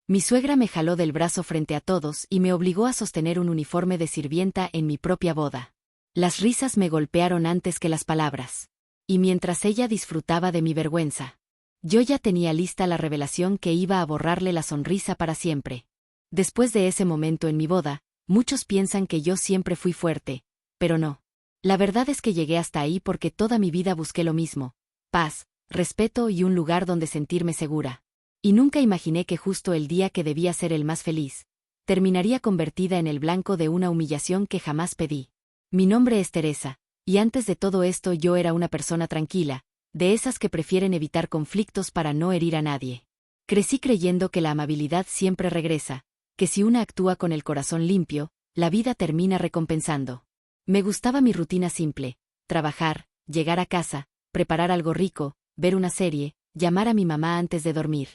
Mi suegra me jaló del brazo frente a todos y me obligó a sostener un uniforme de sirvienta en mi propia boda. Las risas me golpearon antes que las palabras. Y mientras ella disfrutaba de mi vergüenza, yo ya tenía lista la revelación que iba a borrarle la sonrisa para siempre. Después de ese momento en mi boda, muchos piensan que yo siempre fui fuerte, pero no. La verdad es que llegué hasta ahí porque toda mi vida busqué lo mismo: paz, respeto y un lugar donde sentirme segura. Y nunca imaginé que justo el día que debía ser el más feliz, terminaría convertida en el blanco de una humillación que jamás pedí. Mi nombre es Teresa, y antes de todo esto yo era una persona tranquila, de esas que prefieren evitar conflictos para no herir a nadie. Crecí creyendo que la amabilidad siempre regresa, que si una actúa con el corazón limpio, la vida termina recompensando. Me gustaba mi rutina simple: trabajar, llegar a casa, preparar algo rico, ver una serie, llamar a mi mamá antes de dormir.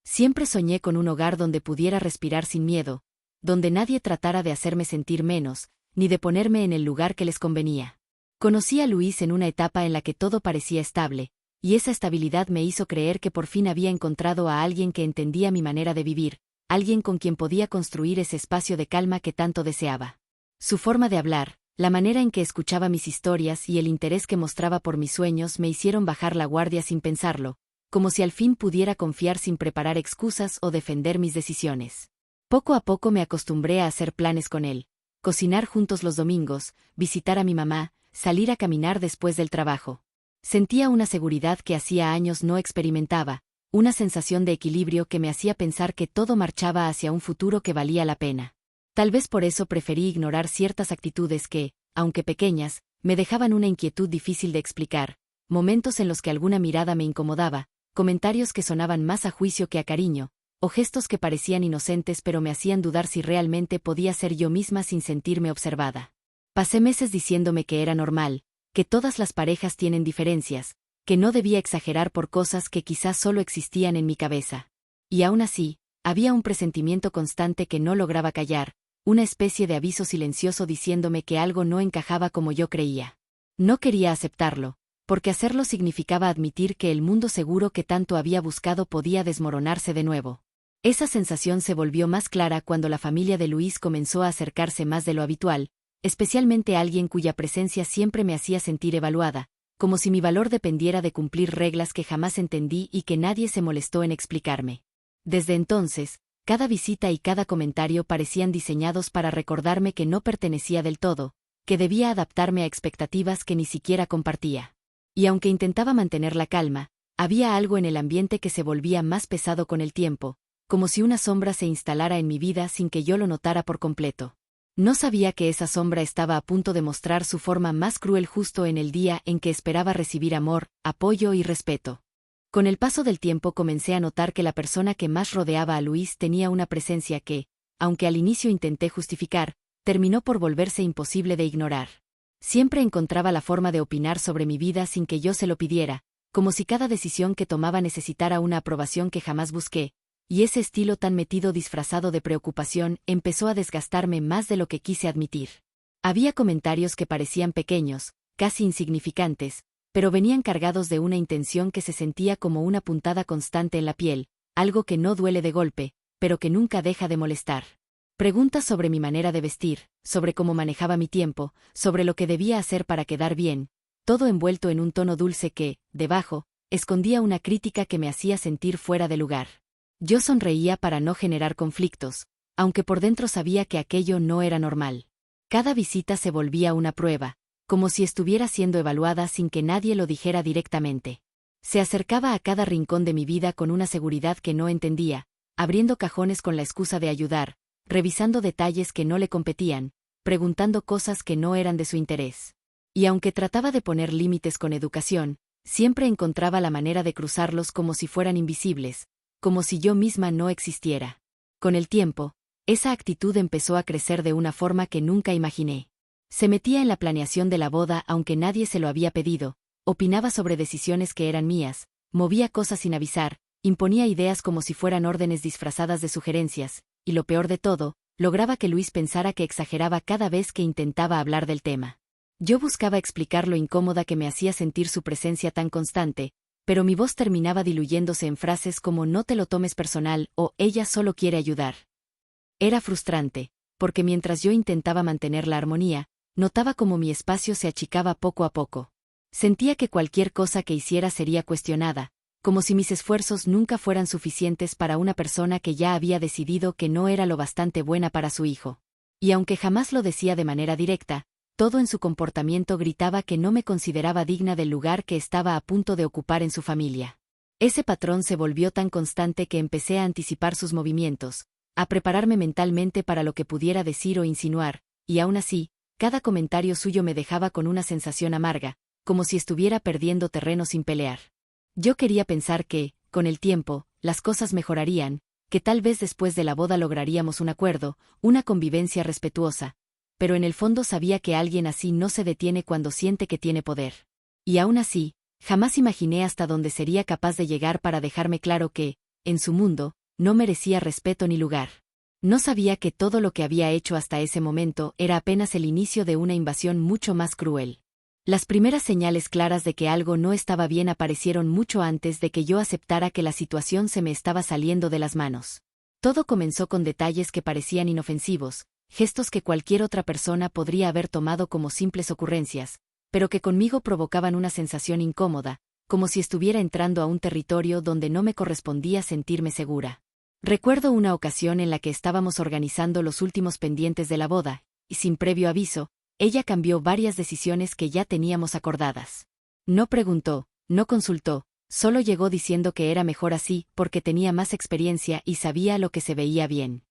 Siempre soñé con un hogar donde pudiera respirar sin miedo, donde nadie tratara de hacerme sentir menos, ni de ponerme en el lugar que les convenía. Conocí a Luis en una etapa en la que todo parecía estable, y esa estabilidad me hizo creer que por fin había encontrado a alguien que entendía mi manera de vivir, alguien con quien podía construir ese espacio de calma que tanto deseaba. Su forma de hablar, la manera en que escuchaba mis historias y el interés que mostraba por mis sueños me hicieron bajar la guardia sin pensarlo, como si al fin pudiera confiar sin preparar excusas o defender mis decisiones. Poco a poco me acostumbré a hacer planes con él: cocinar juntos los domingos, visitar a mi mamá, salir a caminar después del trabajo. Sentía una seguridad que hacía años no experimentaba, una sensación de equilibrio que me hacía pensar que todo marchaba hacia un futuro que valía la pena. Tal vez por eso preferí ignorar ciertas actitudes que, aunque pequeñas, me dejaban una inquietud difícil de explicar, momentos en los que alguna mirada me incomodaba, comentarios que sonaban más a juicio que a cariño, o gestos que parecían inocentes pero me hacían dudar si realmente podía ser yo misma sin sentirme observada. Pasé meses diciéndome que era normal, que todas las parejas tienen diferencias, que no debía exagerar por cosas que quizás solo existían en mi cabeza. Y aún así, había un presentimiento constante que no lograba callar, una especie de aviso silencioso diciéndome que algo no encajaba como yo creía. No quería aceptarlo, porque hacerlo significaba admitir que el mundo seguro que tanto había buscado podía desmoronarse de nuevo. Esa sensación se volvió más clara cuando la familia de Luis comenzó a acercarse más de lo habitual, especialmente alguien cuya presencia siempre me hacía sentir evaluada, como si mi valor dependiera de cumplir reglas que jamás entendí y que nadie se molestó en explicarme. Desde entonces, cada visita y cada comentario parecían diseñados para recordarme que no pertenecía del todo, que debía adaptarme a expectativas que ni siquiera compartía. Y aunque intentaba mantener la calma, había algo en el ambiente que se volvía más pesado con el tiempo, como si una sombra se instalara en mi vida sin que yo lo notara por completo. No sabía que esa sombra estaba a punto de mostrar su forma más cruel justo en el día en que esperaba recibir amor, apoyo y respeto. Con el paso del tiempo comencé a notar que la persona que más rodeaba a Luis tenía una presencia que, aunque al inicio intenté justificar, terminó por volverse imposible de ignorar. Siempre encontraba la forma de opinar sobre mi vida sin que yo se lo pidiera, como si cada decisión que tomaba necesitara una aprobación que jamás busqué, y ese estilo tan metido disfrazado de preocupación empezó a desgastarme más de lo que quise admitir. Había comentarios que parecían pequeños, casi insignificantes, pero venían cargados de una intención que se sentía como una puntada constante en la piel, algo que no duele de golpe, pero que nunca deja de molestar. Preguntas sobre mi manera de vestir, sobre cómo manejaba mi tiempo, sobre lo que debía hacer para quedar bien, todo envuelto en un tono dulce que, debajo, escondía una crítica que me hacía sentir fuera de lugar. Yo sonreía para no generar conflictos, aunque por dentro sabía que aquello no era normal. Cada visita se volvía una prueba, como si estuviera siendo evaluada sin que nadie lo dijera directamente. Se acercaba a cada rincón de mi vida con una seguridad que no entendía, abriendo cajones con la excusa de ayudar, revisando detalles que no le competían, preguntando cosas que no eran de su interés. Y aunque trataba de poner límites con educación, siempre encontraba la manera de cruzarlos como si fueran invisibles, como si yo misma no existiera. Con el tiempo, esa actitud empezó a crecer de una forma que nunca imaginé. Se metía en la planeación de la boda aunque nadie se lo había pedido, opinaba sobre decisiones que eran mías, movía cosas sin avisar, imponía ideas como si fueran órdenes disfrazadas de sugerencias, y lo peor de todo, lograba que Luis pensara que exageraba cada vez que intentaba hablar del tema. Yo buscaba explicar lo incómoda que me hacía sentir su presencia tan constante, pero mi voz terminaba diluyéndose en frases como no te lo tomes personal o ella solo quiere ayudar. Era frustrante, porque mientras yo intentaba mantener la armonía, notaba como mi espacio se achicaba poco a poco. Sentía que cualquier cosa que hiciera sería cuestionada, como si mis esfuerzos nunca fueran suficientes para una persona que ya había decidido que no era lo bastante buena para su hijo. Y aunque jamás lo decía de manera directa, todo en su comportamiento gritaba que no me consideraba digna del lugar que estaba a punto de ocupar en su familia. Ese patrón se volvió tan constante que empecé a anticipar sus movimientos, a prepararme mentalmente para lo que pudiera decir o insinuar, y aún así, cada comentario suyo me dejaba con una sensación amarga, como si estuviera perdiendo terreno sin pelear. Yo quería pensar que, con el tiempo, las cosas mejorarían, que tal vez después de la boda lograríamos un acuerdo, una convivencia respetuosa, pero en el fondo sabía que alguien así no se detiene cuando siente que tiene poder. Y aún así, jamás imaginé hasta dónde sería capaz de llegar para dejarme claro que, en su mundo, no merecía respeto ni lugar. No sabía que todo lo que había hecho hasta ese momento era apenas el inicio de una invasión mucho más cruel. Las primeras señales claras de que algo no estaba bien aparecieron mucho antes de que yo aceptara que la situación se me estaba saliendo de las manos. Todo comenzó con detalles que parecían inofensivos, gestos que cualquier otra persona podría haber tomado como simples ocurrencias, pero que conmigo provocaban una sensación incómoda, como si estuviera entrando a un territorio donde no me correspondía sentirme segura. Recuerdo una ocasión en la que estábamos organizando los últimos pendientes de la boda, y sin previo aviso, ella cambió varias decisiones que ya teníamos acordadas. No preguntó, no consultó, solo llegó diciendo que era mejor así porque tenía más experiencia y sabía lo que se veía bien.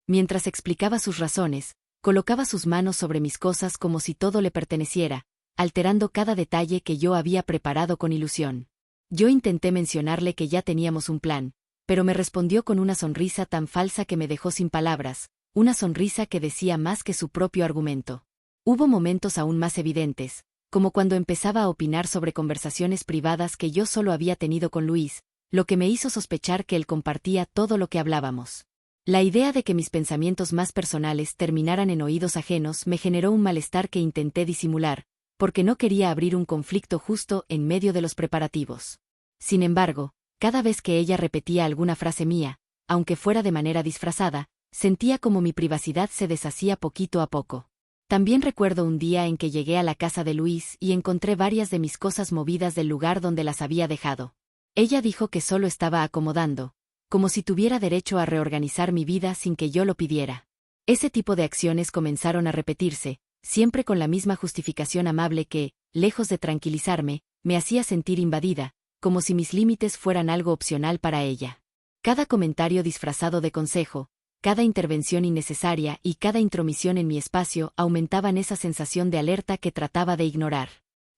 Mientras explicaba sus razones, colocaba sus manos sobre mis cosas como si todo le perteneciera, alterando cada detalle que yo había preparado con ilusión. Yo intenté mencionarle que ya teníamos un plan, pero me respondió con una sonrisa tan falsa que me dejó sin palabras, una sonrisa que decía más que su propio argumento. Hubo momentos aún más evidentes, como cuando empezaba a opinar sobre conversaciones privadas que yo solo había tenido con Luis, lo que me hizo sospechar que él compartía todo lo que hablábamos. La idea de que mis pensamientos más personales terminaran en oídos ajenos me generó un malestar que intenté disimular, porque no quería abrir un conflicto justo en medio de los preparativos. Sin embargo, cada vez que ella repetía alguna frase mía, aunque fuera de manera disfrazada, sentía como mi privacidad se deshacía poquito a poco. También recuerdo un día en que llegué a la casa de Luis y encontré varias de mis cosas movidas del lugar donde las había dejado. Ella dijo que solo estaba acomodando, como si tuviera derecho a reorganizar mi vida sin que yo lo pidiera. Ese tipo de acciones comenzaron a repetirse, siempre con la misma justificación amable que, lejos de tranquilizarme, me hacía sentir invadida, como si mis límites fueran algo opcional para ella. Cada comentario disfrazado de consejo, cada intervención innecesaria y cada intromisión en mi espacio aumentaban esa sensación de alerta que trataba de ignorar.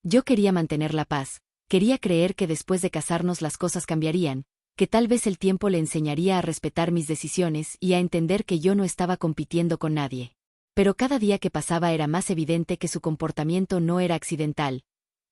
Yo quería mantener la paz, quería creer que después de casarnos las cosas cambiarían, que tal vez el tiempo le enseñaría a respetar mis decisiones y a entender que yo no estaba compitiendo con nadie. Pero cada día que pasaba era más evidente que su comportamiento no era accidental.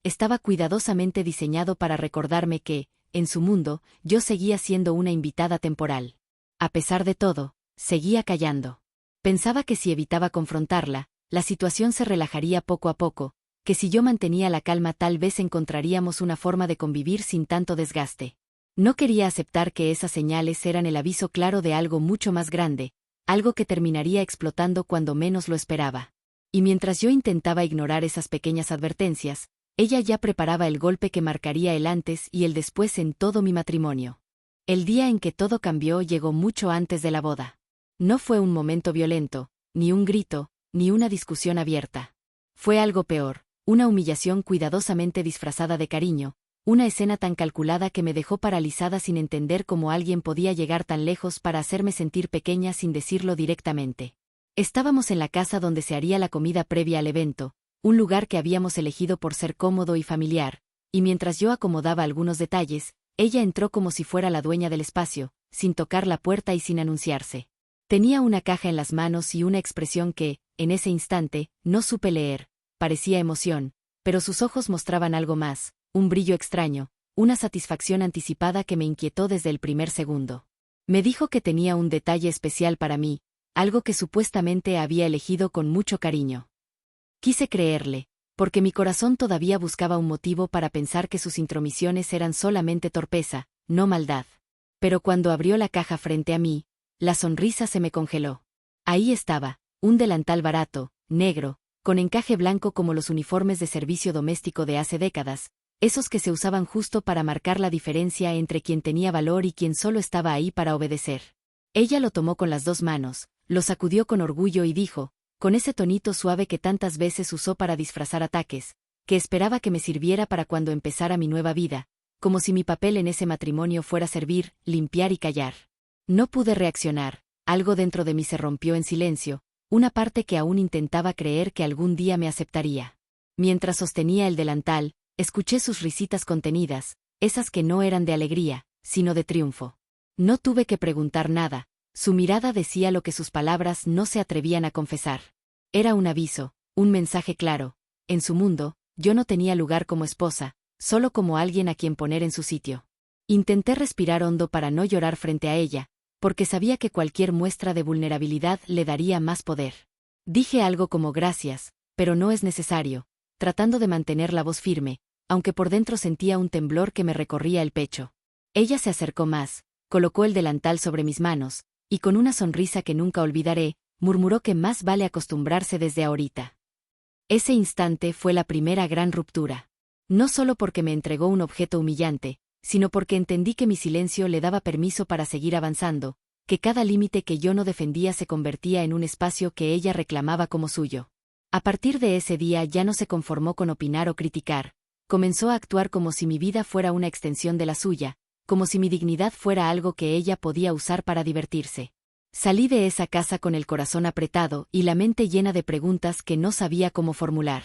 Estaba cuidadosamente diseñado para recordarme que, en su mundo, yo seguía siendo una invitada temporal. A pesar de todo, seguía callando. Pensaba que si evitaba confrontarla, la situación se relajaría poco a poco, que si yo mantenía la calma tal vez encontraríamos una forma de convivir sin tanto desgaste. No quería aceptar que esas señales eran el aviso claro de algo mucho más grande, algo que terminaría explotando cuando menos lo esperaba. Y mientras yo intentaba ignorar esas pequeñas advertencias, ella ya preparaba el golpe que marcaría el antes y el después en todo mi matrimonio. El día en que todo cambió llegó mucho antes de la boda. No fue un momento violento, ni un grito, ni una discusión abierta. Fue algo peor, una humillación cuidadosamente disfrazada de cariño, una escena tan calculada que me dejó paralizada sin entender cómo alguien podía llegar tan lejos para hacerme sentir pequeña sin decirlo directamente. Estábamos en la casa donde se haría la comida previa al evento, un lugar que habíamos elegido por ser cómodo y familiar, y mientras yo acomodaba algunos detalles, ella entró como si fuera la dueña del espacio, sin tocar la puerta y sin anunciarse. Tenía una caja en las manos y una expresión que, en ese instante, no supe leer. Parecía emoción, pero sus ojos mostraban algo más, un brillo extraño, una satisfacción anticipada que me inquietó desde el primer segundo. Me dijo que tenía un detalle especial para mí, algo que supuestamente había elegido con mucho cariño. Quise creerle, porque mi corazón todavía buscaba un motivo para pensar que sus intromisiones eran solamente torpeza, no maldad. Pero cuando abrió la caja frente a mí, la sonrisa se me congeló. Ahí estaba, un delantal barato, negro, con encaje blanco como los uniformes de servicio doméstico de hace décadas, esos que se usaban justo para marcar la diferencia entre quien tenía valor y quien solo estaba ahí para obedecer. Ella lo tomó con las 2 manos, lo sacudió con orgullo y dijo, con ese tonito suave que tantas veces usó para disfrazar ataques, que esperaba que me sirviera para cuando empezara mi nueva vida, como si mi papel en ese matrimonio fuera servir, limpiar y callar. No pude reaccionar, algo dentro de mí se rompió en silencio, una parte que aún intentaba creer que algún día me aceptaría. Mientras sostenía el delantal, escuché sus risitas contenidas, esas que no eran de alegría, sino de triunfo. No tuve que preguntar nada, su mirada decía lo que sus palabras no se atrevían a confesar. Era un aviso, un mensaje claro. En su mundo, yo no tenía lugar como esposa, solo como alguien a quien poner en su sitio. Intenté respirar hondo para no llorar frente a ella, porque sabía que cualquier muestra de vulnerabilidad le daría más poder. Dije algo como gracias, pero no es necesario, tratando de mantener la voz firme, aunque por dentro sentía un temblor que me recorría el pecho. Ella se acercó más, colocó el delantal sobre mis manos, y con una sonrisa que nunca olvidaré, murmuró que más vale acostumbrarse desde ahorita. Ese instante fue la primera gran ruptura. No solo porque me entregó un objeto humillante, sino porque entendí que mi silencio le daba permiso para seguir avanzando, que cada límite que yo no defendía se convertía en un espacio que ella reclamaba como suyo. A partir de ese día ya no se conformó con opinar o criticar, comenzó a actuar como si mi vida fuera una extensión de la suya, como si mi dignidad fuera algo que ella podía usar para divertirse. Salí de esa casa con el corazón apretado y la mente llena de preguntas que no sabía cómo formular.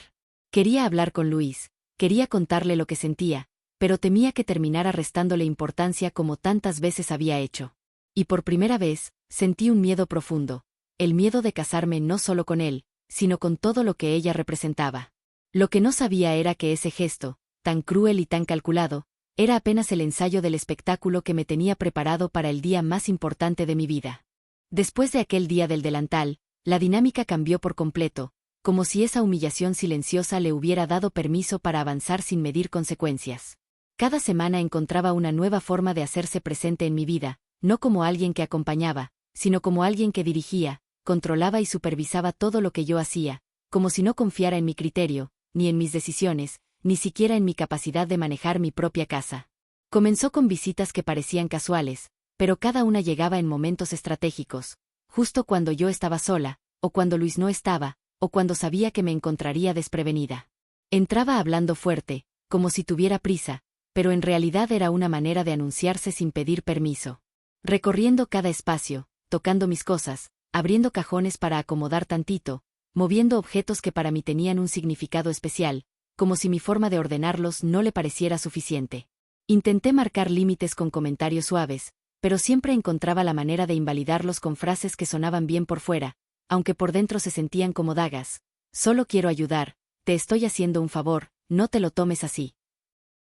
Quería hablar con Luis, quería contarle lo que sentía, pero temía que terminara restándole importancia como tantas veces había hecho. Y por primera vez, sentí un miedo profundo, el miedo de casarme no solo con él, sino con todo lo que ella representaba. Lo que no sabía era que ese gesto, tan cruel y tan calculado, era apenas el ensayo del espectáculo que me tenía preparado para el día más importante de mi vida. Después de aquel día del delantal, la dinámica cambió por completo, como si esa humillación silenciosa le hubiera dado permiso para avanzar sin medir consecuencias. Cada semana encontraba una nueva forma de hacerse presente en mi vida, no como alguien que acompañaba, sino como alguien que dirigía, controlaba y supervisaba todo lo que yo hacía, como si no confiara en mi criterio, ni en mis decisiones, ni siquiera en mi capacidad de manejar mi propia casa. Comenzó con visitas que parecían casuales, pero cada una llegaba en momentos estratégicos, justo cuando yo estaba sola, o cuando Luis no estaba, o cuando sabía que me encontraría desprevenida. Entraba hablando fuerte, como si tuviera prisa, pero en realidad era una manera de anunciarse sin pedir permiso. Recorriendo cada espacio, tocando mis cosas, abriendo cajones para acomodar tantito, moviendo objetos que para mí tenían un significado especial, como si mi forma de ordenarlos no le pareciera suficiente. Intenté marcar límites con comentarios suaves, pero siempre encontraba la manera de invalidarlos con frases que sonaban bien por fuera, aunque por dentro se sentían como dagas. Solo quiero ayudar, te estoy haciendo un favor, no te lo tomes así.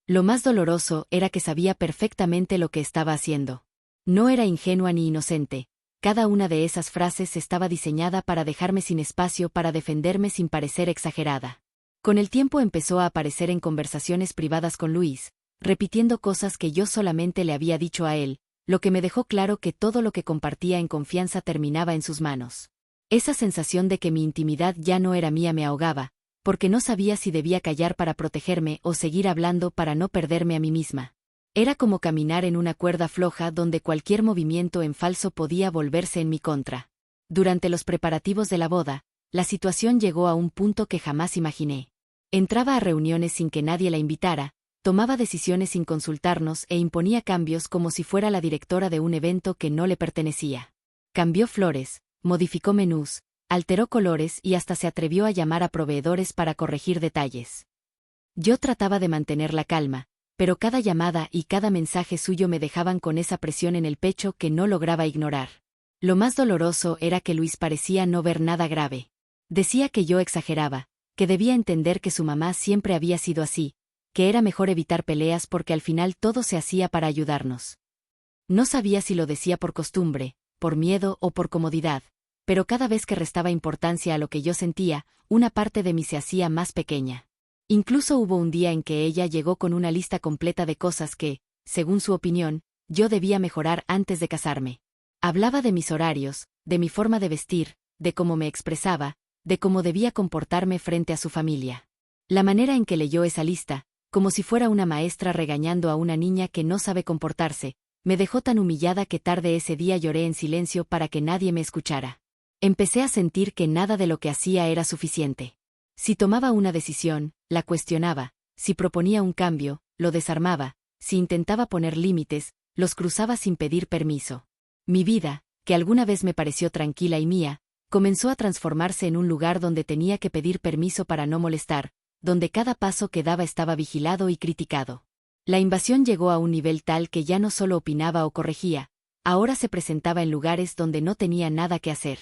Lo más doloroso era que sabía perfectamente lo que estaba haciendo. No era ingenua ni inocente. Cada una de esas frases estaba diseñada para dejarme sin espacio para defenderme sin parecer exagerada. Con el tiempo empezó a aparecer en conversaciones privadas con Luis, repitiendo cosas que yo solamente le había dicho a él, lo que me dejó claro que todo lo que compartía en confianza terminaba en sus manos. Esa sensación de que mi intimidad ya no era mía me ahogaba, porque no sabía si debía callar para protegerme o seguir hablando para no perderme a mí misma. Era como caminar en una cuerda floja donde cualquier movimiento en falso podía volverse en mi contra. Durante los preparativos de la boda, la situación llegó a un punto que jamás imaginé. Entraba a reuniones sin que nadie la invitara, tomaba decisiones sin consultarnos e imponía cambios como si fuera la directora de un evento que no le pertenecía. Cambió flores, modificó menús, alteró colores y hasta se atrevió a llamar a proveedores para corregir detalles. Yo trataba de mantener la calma, pero cada llamada y cada mensaje suyo me dejaban con esa presión en el pecho que no lograba ignorar. Lo más doloroso era que Luis parecía no ver nada grave. Decía que yo exageraba, que debía entender que su mamá siempre había sido así, que era mejor evitar peleas porque al final todo se hacía para ayudarnos. No sabía si lo decía por costumbre, por miedo o por comodidad, pero cada vez que restaba importancia a lo que yo sentía, una parte de mí se hacía más pequeña. Incluso hubo un día en que ella llegó con una lista completa de cosas que, según su opinión, yo debía mejorar antes de casarme. Hablaba de mis horarios, de mi forma de vestir, de cómo me expresaba, de cómo debía comportarme frente a su familia. La manera en que leyó esa lista, como si fuera una maestra regañando a una niña que no sabe comportarse, me dejó tan humillada que tarde ese día lloré en silencio para que nadie me escuchara. Empecé a sentir que nada de lo que hacía era suficiente. Si tomaba una decisión, la cuestionaba, si proponía un cambio, lo desarmaba, si intentaba poner límites, los cruzaba sin pedir permiso. Mi vida, que alguna vez me pareció tranquila y mía, comenzó a transformarse en un lugar donde tenía que pedir permiso para no molestar, donde cada paso que daba estaba vigilado y criticado. La invasión llegó a un nivel tal que ya no solo opinaba o corregía, ahora se presentaba en lugares donde no tenía nada que hacer.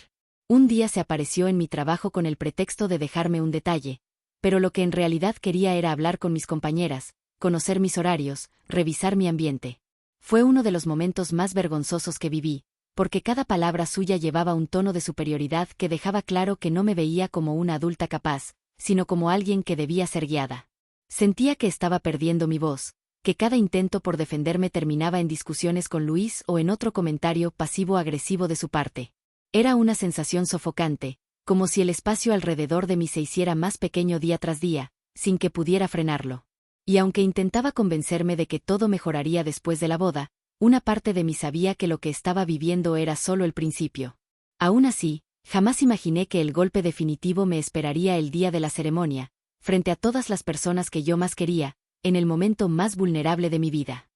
Un día se apareció en mi trabajo con el pretexto de dejarme un detalle, pero lo que en realidad quería era hablar con mis compañeras, conocer mis horarios, revisar mi ambiente. Fue uno de los momentos más vergonzosos que viví, porque cada palabra suya llevaba un tono de superioridad que dejaba claro que no me veía como una adulta capaz, sino como alguien que debía ser guiada. Sentía que estaba perdiendo mi voz, que cada intento por defenderme terminaba en discusiones con Luis o en otro comentario pasivo-agresivo de su parte. Era una sensación sofocante, como si el espacio alrededor de mí se hiciera más pequeño día tras día, sin que pudiera frenarlo. Y aunque intentaba convencerme de que todo mejoraría después de la boda, una parte de mí sabía que lo que estaba viviendo era solo el principio. Aún así, jamás imaginé que el golpe definitivo me esperaría el día de la ceremonia, frente a todas las personas que yo más quería, en el momento más vulnerable de mi vida.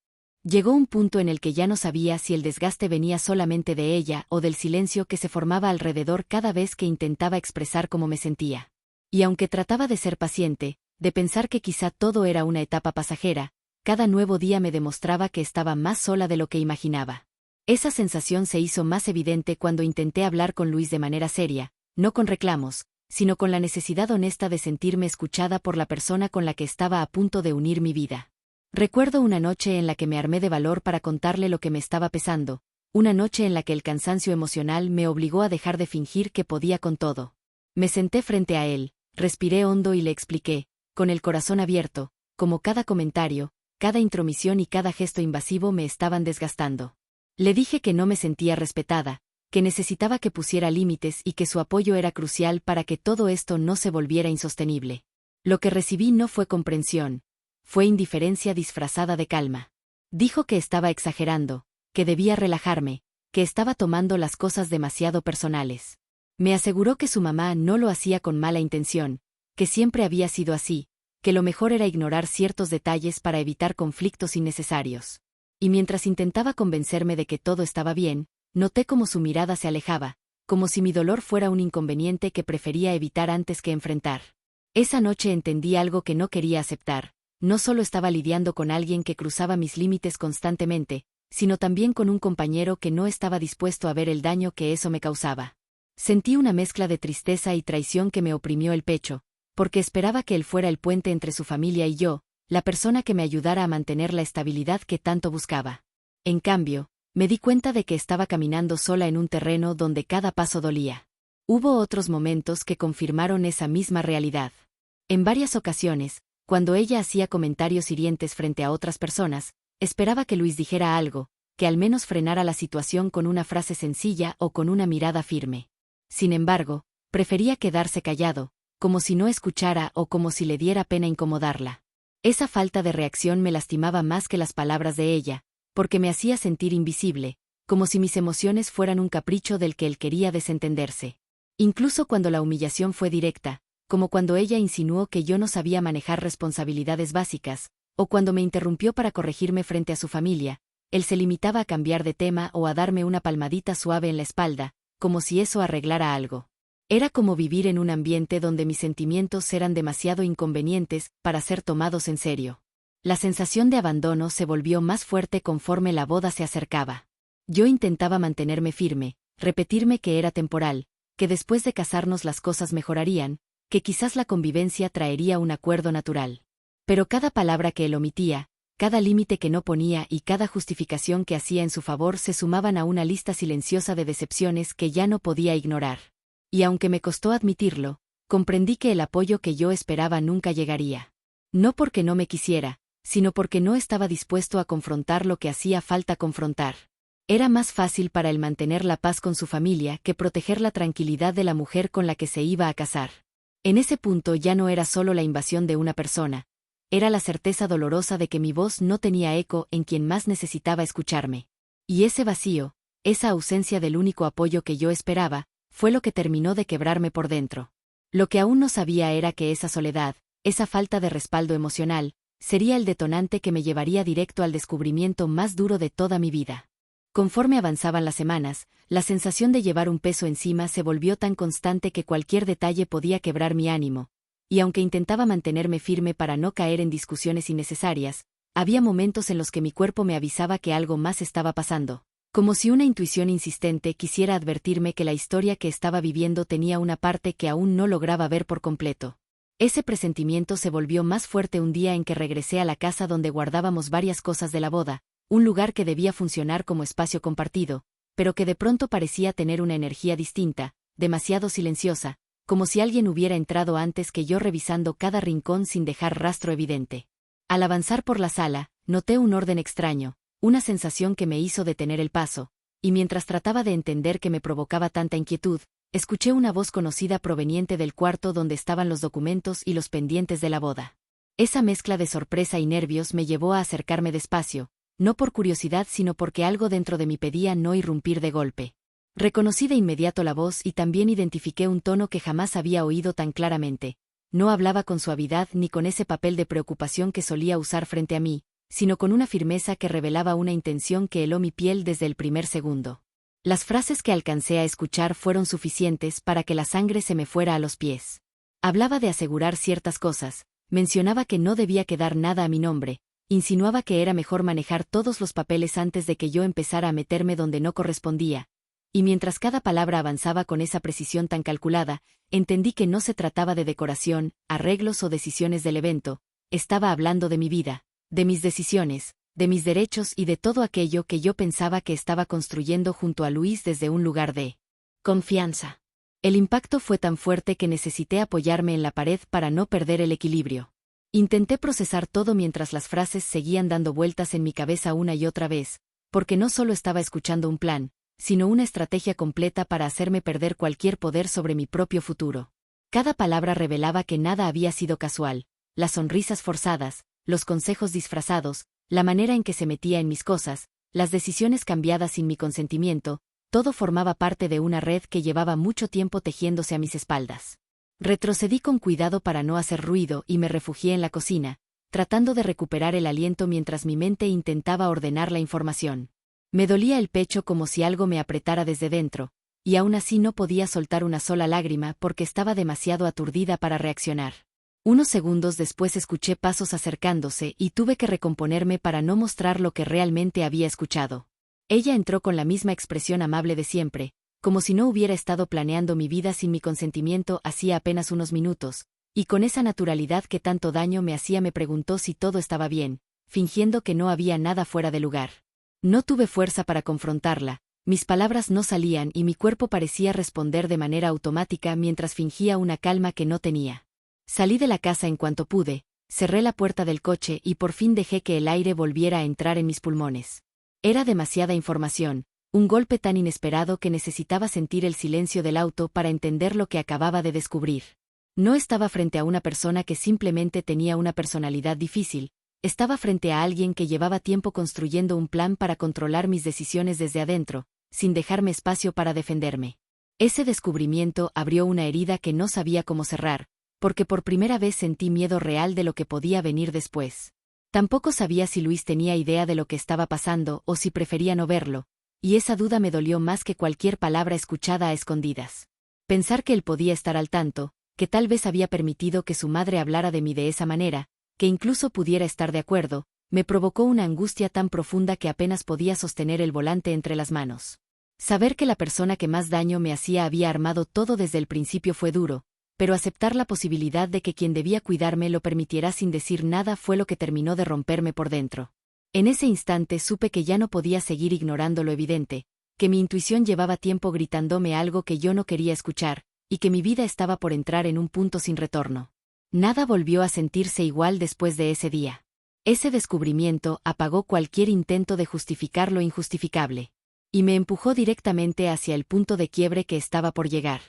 Llegó un punto en el que ya no sabía si el desgaste venía solamente de ella o del silencio que se formaba alrededor cada vez que intentaba expresar cómo me sentía. Y aunque trataba de ser paciente, de pensar que quizá todo era una etapa pasajera, cada nuevo día me demostraba que estaba más sola de lo que imaginaba. Esa sensación se hizo más evidente cuando intenté hablar con Luis de manera seria, no con reclamos, sino con la necesidad honesta de sentirme escuchada por la persona con la que estaba a punto de unir mi vida. Recuerdo una noche en la que me armé de valor para contarle lo que me estaba pesando, una noche en la que el cansancio emocional me obligó a dejar de fingir que podía con todo. Me senté frente a él, respiré hondo y le expliqué, con el corazón abierto, como cada comentario, cada intromisión y cada gesto invasivo me estaban desgastando. Le dije que no me sentía respetada, que necesitaba que pusiera límites y que su apoyo era crucial para que todo esto no se volviera insostenible. Lo que recibí no fue comprensión, fue indiferencia disfrazada de calma. Dijo que estaba exagerando, que debía relajarme, que estaba tomando las cosas demasiado personales. Me aseguró que su mamá no lo hacía con mala intención, que siempre había sido así, que lo mejor era ignorar ciertos detalles para evitar conflictos innecesarios. Y mientras intentaba convencerme de que todo estaba bien, noté cómo su mirada se alejaba, como si mi dolor fuera un inconveniente que prefería evitar antes que enfrentar. Esa noche entendí algo que no quería aceptar. No solo estaba lidiando con alguien que cruzaba mis límites constantemente, sino también con un compañero que no estaba dispuesto a ver el daño que eso me causaba. Sentí una mezcla de tristeza y traición que me oprimió el pecho, porque esperaba que él fuera el puente entre su familia y yo, la persona que me ayudara a mantener la estabilidad que tanto buscaba. En cambio, me di cuenta de que estaba caminando sola en un terreno donde cada paso dolía. Hubo otros momentos que confirmaron esa misma realidad. En varias ocasiones, cuando ella hacía comentarios hirientes frente a otras personas, esperaba que Luis dijera algo, que al menos frenara la situación con una frase sencilla o con una mirada firme. Sin embargo, prefería quedarse callado, como si no escuchara o como si le diera pena incomodarla. Esa falta de reacción me lastimaba más que las palabras de ella, porque me hacía sentir invisible, como si mis emociones fueran un capricho del que él quería desentenderse. Incluso cuando la humillación fue directa, como cuando ella insinuó que yo no sabía manejar responsabilidades básicas, o cuando me interrumpió para corregirme frente a su familia, él se limitaba a cambiar de tema o a darme una palmadita suave en la espalda, como si eso arreglara algo. Era como vivir en un ambiente donde mis sentimientos eran demasiado inconvenientes para ser tomados en serio. La sensación de abandono se volvió más fuerte conforme la boda se acercaba. Yo intentaba mantenerme firme, repetirme que era temporal, que después de casarnos las cosas mejorarían, que quizás la convivencia traería un acuerdo natural. Pero cada palabra que él omitía, cada límite que no ponía y cada justificación que hacía en su favor se sumaban a una lista silenciosa de decepciones que ya no podía ignorar. Y aunque me costó admitirlo, comprendí que el apoyo que yo esperaba nunca llegaría. No porque no me quisiera, sino porque no estaba dispuesto a confrontar lo que hacía falta confrontar. Era más fácil para él mantener la paz con su familia que proteger la tranquilidad de la mujer con la que se iba a casar. En ese punto ya no era solo la invasión de una persona, era la certeza dolorosa de que mi voz no tenía eco en quien más necesitaba escucharme. Y ese vacío, esa ausencia del único apoyo que yo esperaba, fue lo que terminó de quebrarme por dentro. Lo que aún no sabía era que esa soledad, esa falta de respaldo emocional, sería el detonante que me llevaría directo al descubrimiento más duro de toda mi vida. Conforme avanzaban las semanas, la sensación de llevar un peso encima se volvió tan constante que cualquier detalle podía quebrar mi ánimo, y aunque intentaba mantenerme firme para no caer en discusiones innecesarias, había momentos en los que mi cuerpo me avisaba que algo más estaba pasando, como si una intuición insistente quisiera advertirme que la historia que estaba viviendo tenía una parte que aún no lograba ver por completo. Ese presentimiento se volvió más fuerte un día en que regresé a la casa donde guardábamos varias cosas de la boda, un lugar que debía funcionar como espacio compartido, pero que de pronto parecía tener una energía distinta, demasiado silenciosa, como si alguien hubiera entrado antes que yo revisando cada rincón sin dejar rastro evidente. Al avanzar por la sala, noté un orden extraño, una sensación que me hizo detener el paso, y mientras trataba de entender qué me provocaba tanta inquietud, escuché una voz conocida proveniente del cuarto donde estaban los documentos y los pendientes de la boda. Esa mezcla de sorpresa y nervios me llevó a acercarme despacio, no por curiosidad sino porque algo dentro de mí pedía no irrumpir de golpe. Reconocí de inmediato la voz y también identifiqué un tono que jamás había oído tan claramente. No hablaba con suavidad ni con ese papel de preocupación que solía usar frente a mí, sino con una firmeza que revelaba una intención que heló mi piel desde el primer segundo. Las frases que alcancé a escuchar fueron suficientes para que la sangre se me fuera a los pies. Hablaba de asegurar ciertas cosas, mencionaba que no debía quedar nada a mi nombre, insinuaba que era mejor manejar todos los papeles antes de que yo empezara a meterme donde no correspondía, y mientras cada palabra avanzaba con esa precisión tan calculada, entendí que no se trataba de decoración, arreglos o decisiones del evento, estaba hablando de mi vida, de mis decisiones, de mis derechos y de todo aquello que yo pensaba que estaba construyendo junto a Luis desde un lugar de confianza. El impacto fue tan fuerte que necesité apoyarme en la pared para no perder el equilibrio. Intenté procesar todo mientras las frases seguían dando vueltas en mi cabeza una y otra vez, porque no solo estaba escuchando un plan, sino una estrategia completa para hacerme perder cualquier poder sobre mi propio futuro. Cada palabra revelaba que nada había sido casual, las sonrisas forzadas, los consejos disfrazados, la manera en que se metía en mis cosas, las decisiones cambiadas sin mi consentimiento, todo formaba parte de una red que llevaba mucho tiempo tejiéndose a mis espaldas. Retrocedí con cuidado para no hacer ruido y me refugié en la cocina, tratando de recuperar el aliento mientras mi mente intentaba ordenar la información. Me dolía el pecho como si algo me apretara desde dentro, y aún así no podía soltar una sola lágrima porque estaba demasiado aturdida para reaccionar. Unos segundos después escuché pasos acercándose y tuve que recomponerme para no mostrar lo que realmente había escuchado. Ella entró con la misma expresión amable de siempre, como si no hubiera estado planeando mi vida sin mi consentimiento hacía apenas unos minutos, y con esa naturalidad que tanto daño me hacía me preguntó si todo estaba bien, fingiendo que no había nada fuera de lugar. No tuve fuerza para confrontarla, mis palabras no salían y mi cuerpo parecía responder de manera automática mientras fingía una calma que no tenía. Salí de la casa en cuanto pude, cerré la puerta del coche y por fin dejé que el aire volviera a entrar en mis pulmones. Era demasiada información, un golpe tan inesperado que necesitaba sentir el silencio del auto para entender lo que acababa de descubrir. No estaba frente a una persona que simplemente tenía una personalidad difícil, estaba frente a alguien que llevaba tiempo construyendo un plan para controlar mis decisiones desde adentro, sin dejarme espacio para defenderme. Ese descubrimiento abrió una herida que no sabía cómo cerrar, porque por primera vez sentí miedo real de lo que podía venir después. Tampoco sabía si Luis tenía idea de lo que estaba pasando o si prefería no verlo, y esa duda me dolió más que cualquier palabra escuchada a escondidas. Pensar que él podía estar al tanto, que tal vez había permitido que su madre hablara de mí de esa manera, que incluso pudiera estar de acuerdo, me provocó una angustia tan profunda que apenas podía sostener el volante entre las manos. Saber que la persona que más daño me hacía había armado todo desde el principio fue duro, pero aceptar la posibilidad de que quien debía cuidarme lo permitiera sin decir nada fue lo que terminó de romperme por dentro. En ese instante supe que ya no podía seguir ignorando lo evidente, que mi intuición llevaba tiempo gritándome algo que yo no quería escuchar, y que mi vida estaba por entrar en un punto sin retorno. Nada volvió a sentirse igual después de ese día. Ese descubrimiento apagó cualquier intento de justificar lo injustificable. Y me empujó directamente hacia el punto de quiebre que estaba por llegar.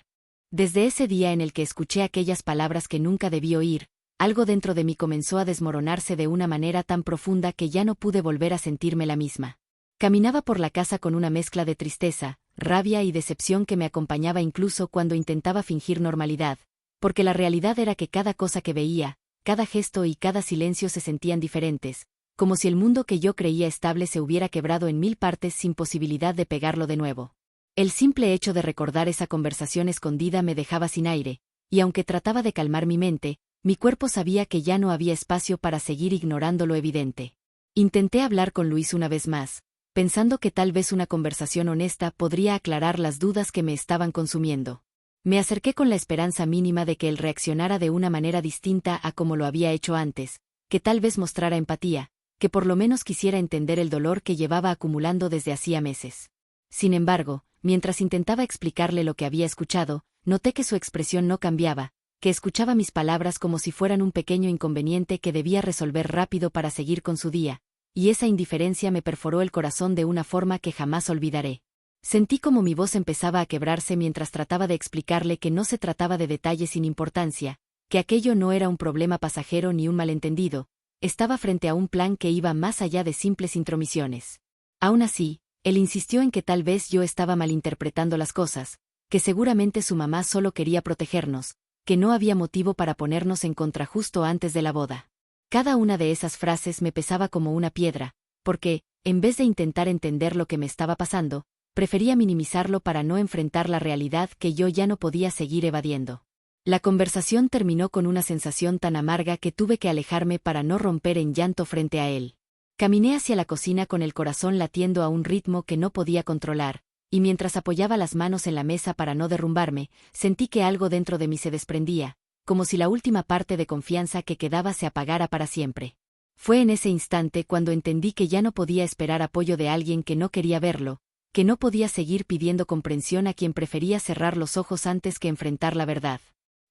Desde ese día en el que escuché aquellas palabras que nunca debí oír, algo dentro de mí comenzó a desmoronarse de una manera tan profunda que ya no pude volver a sentirme la misma. Caminaba por la casa con una mezcla de tristeza, rabia y decepción que me acompañaba incluso cuando intentaba fingir normalidad, porque la realidad era que cada cosa que veía, cada gesto y cada silencio se sentían diferentes, como si el mundo que yo creía estable se hubiera quebrado en 1000 partes sin posibilidad de pegarlo de nuevo. El simple hecho de recordar esa conversación escondida me dejaba sin aire, y aunque trataba de calmar mi mente, mi cuerpo sabía que ya no había espacio para seguir ignorando lo evidente. Intenté hablar con Luis una vez más, pensando que tal vez una conversación honesta podría aclarar las dudas que me estaban consumiendo. Me acerqué con la esperanza mínima de que él reaccionara de una manera distinta a como lo había hecho antes, que tal vez mostrara empatía, que por lo menos quisiera entender el dolor que llevaba acumulando desde hacía meses. Sin embargo, mientras intentaba explicarle lo que había escuchado, noté que su expresión no cambiaba, que escuchaba mis palabras como si fueran un pequeño inconveniente que debía resolver rápido para seguir con su día, y esa indiferencia me perforó el corazón de una forma que jamás olvidaré. Sentí como mi voz empezaba a quebrarse mientras trataba de explicarle que no se trataba de detalles sin importancia, que aquello no era un problema pasajero ni un malentendido, estaba frente a un plan que iba más allá de simples intromisiones. Aún así, él insistió en que tal vez yo estaba malinterpretando las cosas, que seguramente su mamá solo quería protegernos, que no había motivo para ponernos en contra justo antes de la boda. Cada una de esas frases me pesaba como una piedra, porque, en vez de intentar entender lo que me estaba pasando, prefería minimizarlo para no enfrentar la realidad que yo ya no podía seguir evadiendo. La conversación terminó con una sensación tan amarga que tuve que alejarme para no romper en llanto frente a él. Caminé hacia la cocina con el corazón latiendo a un ritmo que no podía controlar, y mientras apoyaba las manos en la mesa para no derrumbarme, sentí que algo dentro de mí se desprendía, como si la última parte de confianza que quedaba se apagara para siempre. Fue en ese instante cuando entendí que ya no podía esperar apoyo de alguien que no quería verlo, que no podía seguir pidiendo comprensión a quien prefería cerrar los ojos antes que enfrentar la verdad.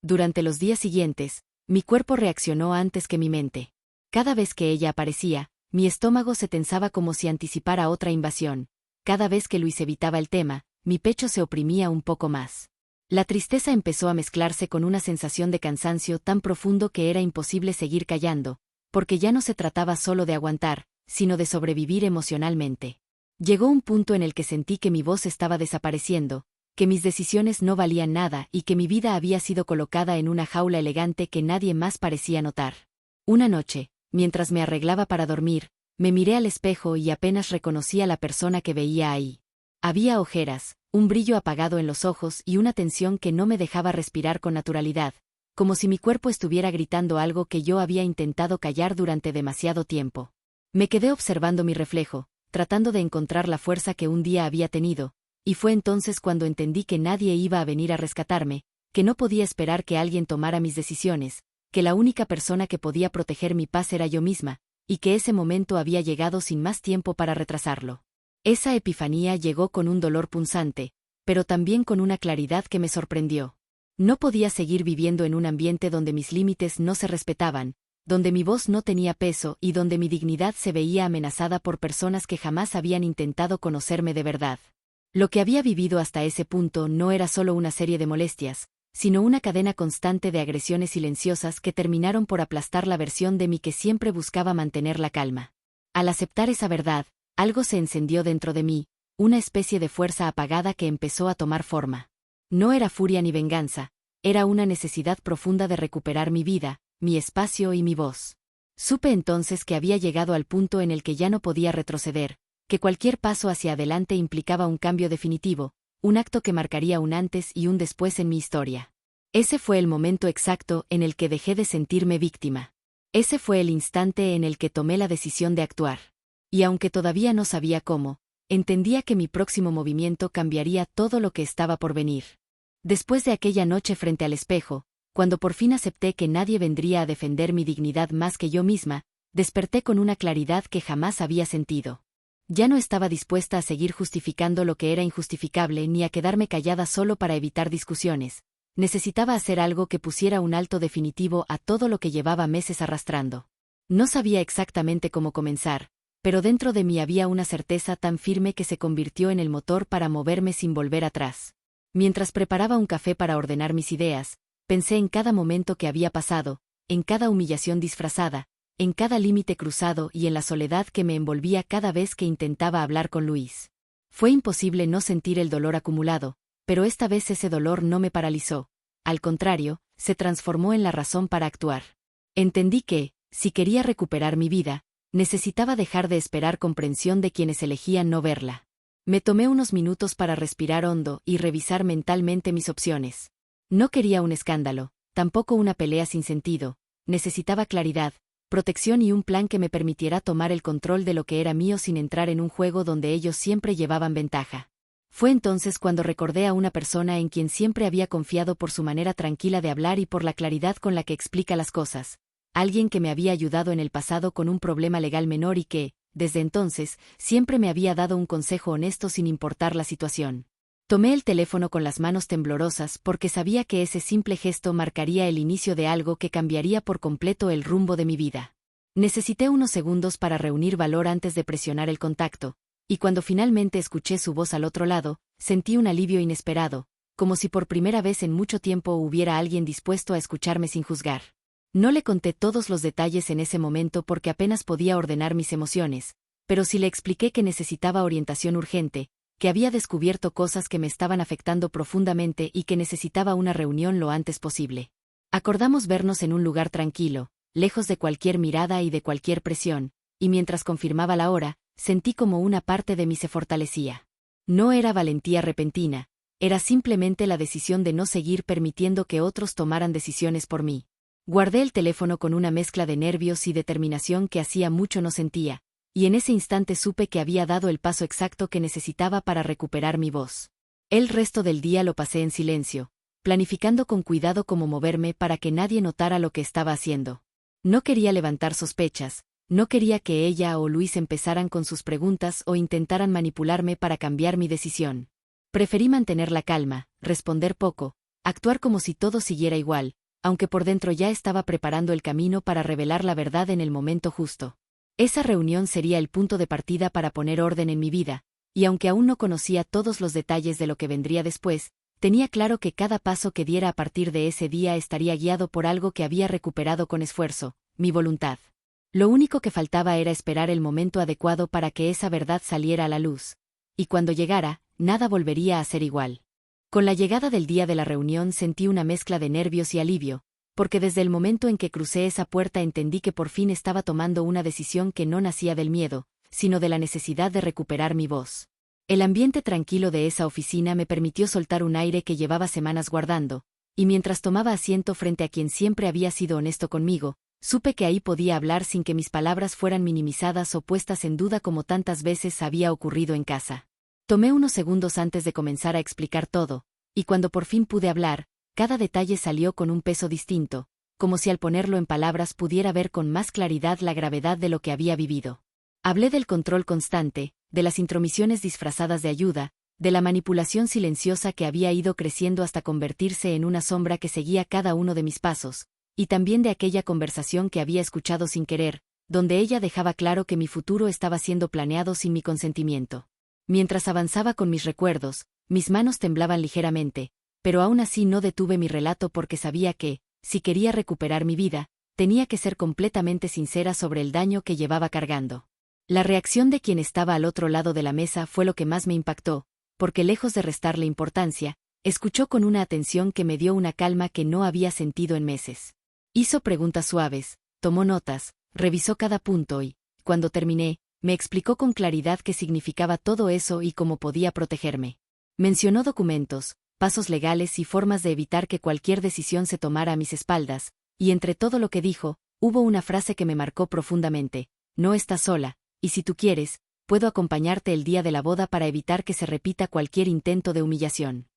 Durante los días siguientes, mi cuerpo reaccionó antes que mi mente. Cada vez que ella aparecía, mi estómago se tensaba como si anticipara otra invasión. Cada vez que Luis evitaba el tema, mi pecho se oprimía un poco más. La tristeza empezó a mezclarse con una sensación de cansancio tan profundo que era imposible seguir callando, porque ya no se trataba solo de aguantar, sino de sobrevivir emocionalmente. Llegó un punto en el que sentí que mi voz estaba desapareciendo, que mis decisiones no valían nada y que mi vida había sido colocada en una jaula elegante que nadie más parecía notar. Una noche, mientras me arreglaba para dormir, me miré al espejo y apenas reconocí a la persona que veía ahí. Había ojeras, un brillo apagado en los ojos y una tensión que no me dejaba respirar con naturalidad, como si mi cuerpo estuviera gritando algo que yo había intentado callar durante demasiado tiempo. Me quedé observando mi reflejo, tratando de encontrar la fuerza que un día había tenido, y fue entonces cuando entendí que nadie iba a venir a rescatarme, que no podía esperar que alguien tomara mis decisiones, que la única persona que podía proteger mi paz era yo misma, y que ese momento había llegado sin más tiempo para retrasarlo. Esa epifanía llegó con un dolor punzante, pero también con una claridad que me sorprendió. No podía seguir viviendo en un ambiente donde mis límites no se respetaban, donde mi voz no tenía peso y donde mi dignidad se veía amenazada por personas que jamás habían intentado conocerme de verdad. Lo que había vivido hasta ese punto no era solo una serie de molestias, sino una cadena constante de agresiones silenciosas que terminaron por aplastar la versión de mí que siempre buscaba mantener la calma. Al aceptar esa verdad, algo se encendió dentro de mí, una especie de fuerza apagada que empezó a tomar forma. No era furia ni venganza, era una necesidad profunda de recuperar mi vida, mi espacio y mi voz. Supe entonces que había llegado al punto en el que ya no podía retroceder, que cualquier paso hacia adelante implicaba un cambio definitivo, un acto que marcaría un antes y un después en mi historia. Ese fue el momento exacto en el que dejé de sentirme víctima. Ese fue el instante en el que tomé la decisión de actuar. Y aunque todavía no sabía cómo, entendía que mi próximo movimiento cambiaría todo lo que estaba por venir. Después de aquella noche frente al espejo, cuando por fin acepté que nadie vendría a defender mi dignidad más que yo misma, desperté con una claridad que jamás había sentido. Ya no estaba dispuesta a seguir justificando lo que era injustificable ni a quedarme callada solo para evitar discusiones, Necesitaba hacer algo que pusiera un alto definitivo a todo lo que llevaba meses arrastrando. No sabía exactamente cómo comenzar, pero dentro de mí había una certeza tan firme que se convirtió en el motor para moverme sin volver atrás. Mientras preparaba un café para ordenar mis ideas, pensé en cada momento que había pasado, en cada humillación disfrazada, en cada límite cruzado y en la soledad que me envolvía cada vez que intentaba hablar con Luis. Fue imposible no sentir el dolor acumulado, pero esta vez ese dolor no me paralizó. Al contrario, se transformó en la razón para actuar. Entendí que, si quería recuperar mi vida, necesitaba dejar de esperar comprensión de quienes elegían no verla. Me tomé unos minutos para respirar hondo y revisar mentalmente mis opciones. No quería un escándalo, tampoco una pelea sin sentido. Necesitaba claridad, protección y un plan que me permitiera tomar el control de lo que era mío sin entrar en un juego donde ellos siempre llevaban ventaja. Fue entonces cuando recordé a una persona en quien siempre había confiado por su manera tranquila de hablar y por la claridad con la que explica las cosas. Alguien que me había ayudado en el pasado con un problema legal menor y que, desde entonces, siempre me había dado un consejo honesto sin importar la situación. Tomé el teléfono con las manos temblorosas porque sabía que ese simple gesto marcaría el inicio de algo que cambiaría por completo el rumbo de mi vida. Necesité unos segundos para reunir valor antes de presionar el contacto, y cuando finalmente escuché su voz al otro lado, sentí un alivio inesperado, como si por primera vez en mucho tiempo hubiera alguien dispuesto a escucharme sin juzgar. No le conté todos los detalles en ese momento porque apenas podía ordenar mis emociones, pero sí le expliqué que necesitaba orientación urgente, que había descubierto cosas que me estaban afectando profundamente y que necesitaba una reunión lo antes posible. Acordamos vernos en un lugar tranquilo, lejos de cualquier mirada y de cualquier presión, y mientras confirmaba la hora, sentí como una parte de mí se fortalecía. No era valentía repentina, era simplemente la decisión de no seguir permitiendo que otros tomaran decisiones por mí. Guardé el teléfono con una mezcla de nervios y determinación que hacía mucho no sentía, y en ese instante supe que había dado el paso exacto que necesitaba para recuperar mi voz. El resto del día lo pasé en silencio, planificando con cuidado cómo moverme para que nadie notara lo que estaba haciendo. No quería levantar sospechas, no quería que ella o Luis empezaran con sus preguntas o intentaran manipularme para cambiar mi decisión. Preferí mantener la calma, responder poco, actuar como si todo siguiera igual, aunque por dentro ya estaba preparando el camino para revelar la verdad en el momento justo. Esa reunión sería el punto de partida para poner orden en mi vida, y aunque aún no conocía todos los detalles de lo que vendría después, tenía claro que cada paso que diera a partir de ese día estaría guiado por algo que había recuperado con esfuerzo, mi voluntad. Lo único que faltaba era esperar el momento adecuado para que esa verdad saliera a la luz, y cuando llegara, nada volvería a ser igual. Con la llegada del día de la reunión sentí una mezcla de nervios y alivio, porque desde el momento en que crucé esa puerta entendí que por fin estaba tomando una decisión que no nacía del miedo, sino de la necesidad de recuperar mi voz. El ambiente tranquilo de esa oficina me permitió soltar un aire que llevaba semanas guardando, y mientras tomaba asiento frente a quien siempre había sido honesto conmigo, supe que ahí podía hablar sin que mis palabras fueran minimizadas o puestas en duda como tantas veces había ocurrido en casa. Tomé unos segundos antes de comenzar a explicar todo, y cuando por fin pude hablar, cada detalle salió con un peso distinto, como si al ponerlo en palabras pudiera ver con más claridad la gravedad de lo que había vivido. Hablé del control constante, de las intromisiones disfrazadas de ayuda, de la manipulación silenciosa que había ido creciendo hasta convertirse en una sombra que seguía cada uno de mis pasos, y también de aquella conversación que había escuchado sin querer, donde ella dejaba claro que mi futuro estaba siendo planeado sin mi consentimiento. Mientras avanzaba con mis recuerdos, mis manos temblaban ligeramente, pero aún así no detuve mi relato porque sabía que, si quería recuperar mi vida, tenía que ser completamente sincera sobre el daño que llevaba cargando. La reacción de quien estaba al otro lado de la mesa fue lo que más me impactó, porque lejos de restarle importancia, escuchó con una atención que me dio una calma que no había sentido en meses. Hizo preguntas suaves, tomó notas, revisó cada punto y, cuando terminé, me explicó con claridad qué significaba todo eso y cómo podía protegerme. Mencionó documentos, pasos legales y formas de evitar que cualquier decisión se tomara a mis espaldas, y entre todo lo que dijo, hubo una frase que me marcó profundamente: no estás sola, y si tú quieres, puedo acompañarte el día de la boda para evitar que se repita cualquier intento de humillación.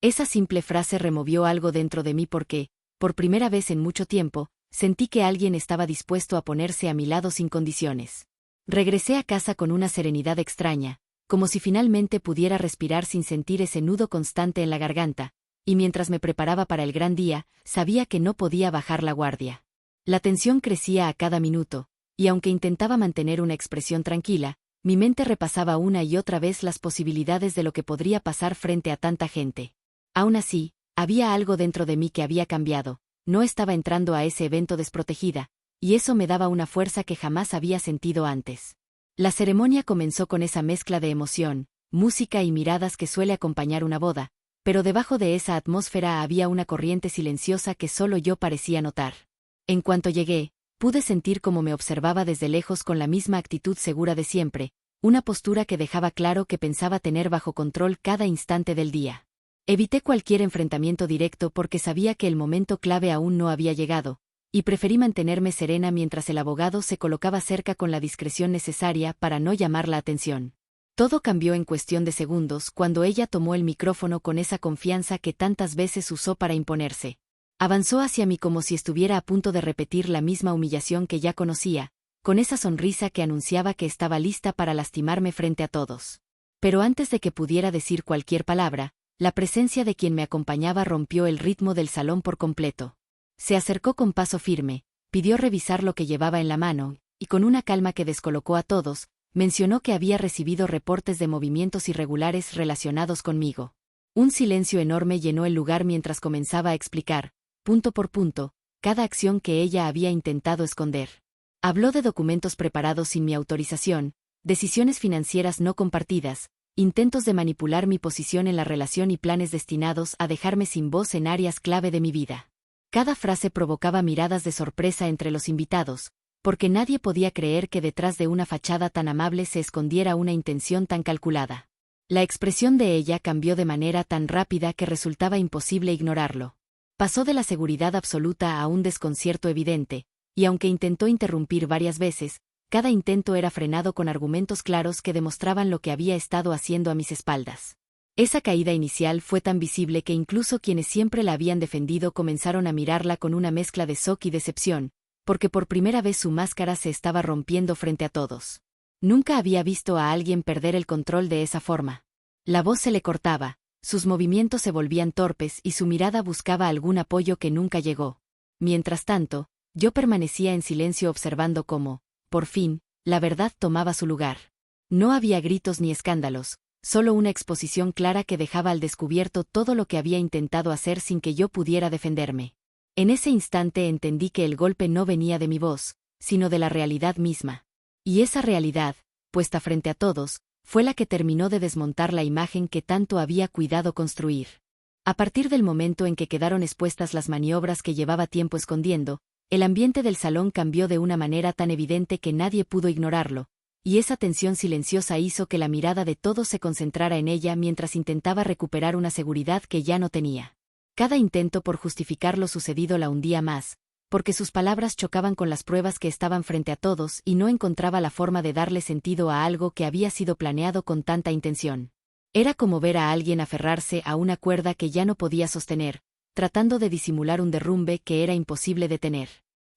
Esa simple frase removió algo dentro de mí porque, por primera vez en mucho tiempo, sentí que alguien estaba dispuesto a ponerse a mi lado sin condiciones. Regresé a casa con una serenidad extraña, como si finalmente pudiera respirar sin sentir ese nudo constante en la garganta, y mientras me preparaba para el gran día, sabía que no podía bajar la guardia. La tensión crecía a cada minuto, y aunque intentaba mantener una expresión tranquila, mi mente repasaba una y otra vez las posibilidades de lo que podría pasar frente a tanta gente. Aún así, había algo dentro de mí que había cambiado, no estaba entrando a ese evento desprotegida, y eso me daba una fuerza que jamás había sentido antes. La ceremonia comenzó con esa mezcla de emoción, música y miradas que suele acompañar una boda, pero debajo de esa atmósfera había una corriente silenciosa que solo yo parecía notar. En cuanto llegué, pude sentir cómo me observaba desde lejos con la misma actitud segura de siempre, una postura que dejaba claro que pensaba tener bajo control cada instante del día. Evité cualquier enfrentamiento directo porque sabía que el momento clave aún no había llegado, y preferí mantenerme serena mientras el abogado se colocaba cerca con la discreción necesaria para no llamar la atención. Todo cambió en cuestión de segundos cuando ella tomó el micrófono con esa confianza que tantas veces usó para imponerse. Avanzó hacia mí como si estuviera a punto de repetir la misma humillación que ya conocía, con esa sonrisa que anunciaba que estaba lista para lastimarme frente a todos. Pero antes de que pudiera decir cualquier palabra, la presencia de quien me acompañaba rompió el ritmo del salón por completo. Se acercó con paso firme, pidió revisar lo que llevaba en la mano, y con una calma que descolocó a todos, mencionó que había recibido reportes de movimientos irregulares relacionados conmigo. Un silencio enorme llenó el lugar mientras comenzaba a explicar, punto por punto, cada acción que ella había intentado esconder. Habló de documentos preparados sin mi autorización, decisiones financieras no compartidas, intentos de manipular mi posición en la relación y planes destinados a dejarme sin voz en áreas clave de mi vida. Cada frase provocaba miradas de sorpresa entre los invitados, porque nadie podía creer que detrás de una fachada tan amable se escondiera una intención tan calculada. La expresión de ella cambió de manera tan rápida que resultaba imposible ignorarlo. Pasó de la seguridad absoluta a un desconcierto evidente, y aunque intentó interrumpir varias veces, cada intento era frenado con argumentos claros que demostraban lo que había estado haciendo a mis espaldas. Esa caída inicial fue tan visible que incluso quienes siempre la habían defendido comenzaron a mirarla con una mezcla de shock y decepción, porque por primera vez su máscara se estaba rompiendo frente a todos. Nunca había visto a alguien perder el control de esa forma. La voz se le cortaba, sus movimientos se volvían torpes y su mirada buscaba algún apoyo que nunca llegó. Mientras tanto, yo permanecía en silencio observando cómo, por fin, la verdad tomaba su lugar. No había gritos ni escándalos, solo una exposición clara que dejaba al descubierto todo lo que había intentado hacer sin que yo pudiera defenderme. En ese instante entendí que el golpe no venía de mi voz, sino de la realidad misma. Y esa realidad, puesta frente a todos, fue la que terminó de desmontar la imagen que tanto había cuidado construir. A partir del momento en que quedaron expuestas las maniobras que llevaba tiempo escondiendo, el ambiente del salón cambió de una manera tan evidente que nadie pudo ignorarlo, y esa tensión silenciosa hizo que la mirada de todos se concentrara en ella mientras intentaba recuperar una seguridad que ya no tenía. Cada intento por justificar lo sucedido la hundía más, porque sus palabras chocaban con las pruebas que estaban frente a todos y no encontraba la forma de darle sentido a algo que había sido planeado con tanta intención. Era como ver a alguien aferrarse a una cuerda que ya no podía sostener, tratando de disimular un derrumbe que era imposible detener.